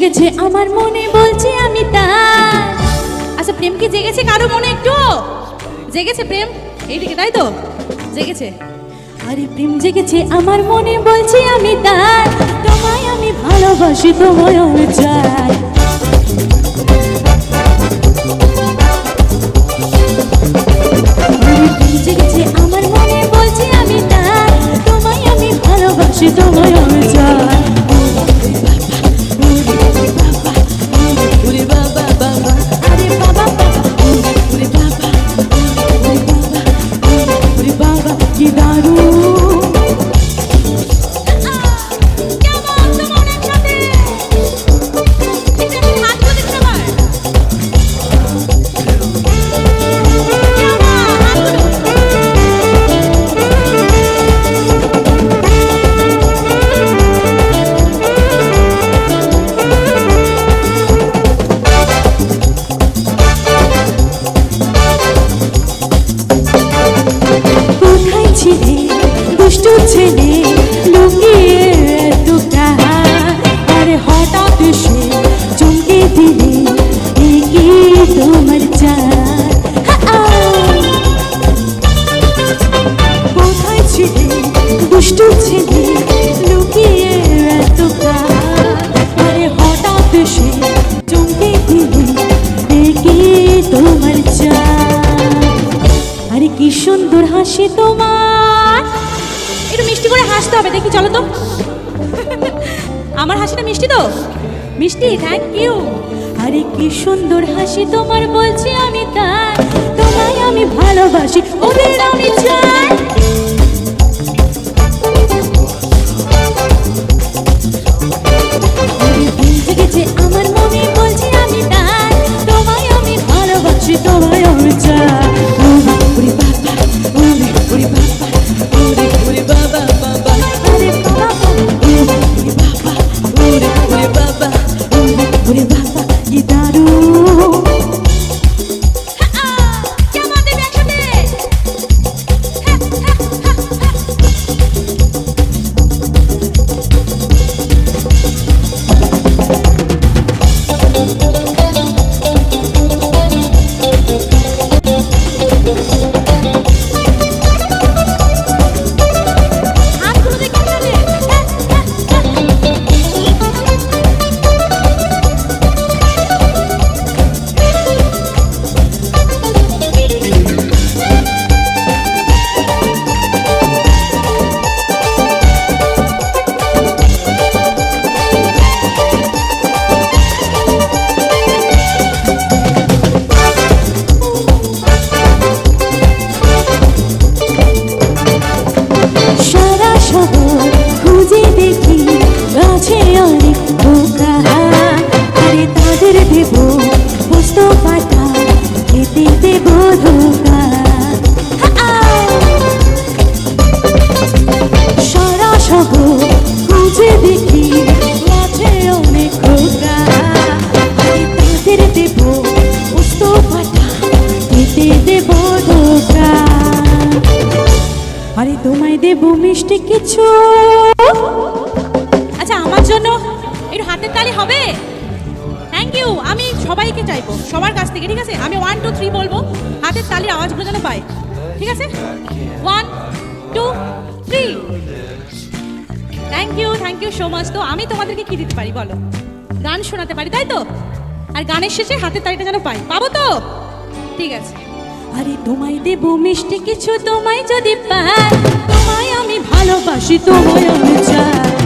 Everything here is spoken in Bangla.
জেগেছে আমার মনে বলছি আমি তার। আচ্ছা প্রেম কি জেগেছে কারো মনে একটু? জেগেছে প্রেম এইদিকে তাই তো জেগেছে। আরে প্রেম জেগেছে আমার মনে বলছি আমি তার, তোমায় আমি ভালোবাসি তোমায় আমি চাই। প্রেম জেগেছে আমার মনে বলছি আমি তার, তোমায় আমি ভালোবাসি তোমায় আমি চাই। দুষ্টু ছেলে লুকিয়ে এতটা, আরে হঠাৎ সে চমকে দিলে কি তোমার চাই। কোথায় ছিলে দুষ্টু ছেলে লুকিয়ে এতটা, আরে হঠাৎ সে চমকে দিলে কি তোমার চাই। আরে কি সুন্দর হাসি তোমার, একটু মিষ্টি করে হাসতে হবে দেখি চলো তো। আমার হাসিটা মিষ্টি তো? মিষ্টি, থ্যাংক ইউ। আরে কি সুন্দর হাসি তোমার বলছি আমি তার, তোমায় আমি ভালোবাসি ওদের আমি চাই। জেগেছে আমার মনে বলছি আমি তার, তোমায় আমি ভালোবাসি তোমায় আমি চাই। আরে তোমায় দেবো মিষ্টি কিছু। আচ্ছা আমার জন্য একটু হাতের তালি হবে? Thank you. আমি সবাইকে চাইবো সবার কাছ থেকে, ঠিক আছে? আমি 1 2 3 বলবো, হাতের তালির আওয়াজগুলো যেন পাই, ঠিক আছে? 1 2 3। Thank you so much. তো আমি তোমাদেরকে কি দিতে পারি বলো? গান শোনাতে পারি তাই তো? আর গানের শেষে হাতের তালিটা যেন পাই, পাবো তো? ঠিক আছে। আরে তোমায় দেবো মিষ্টি কিছু, তোমায় যদি পাই, তোমায় আমি ভালোবাসি তোমায় আমি চাই।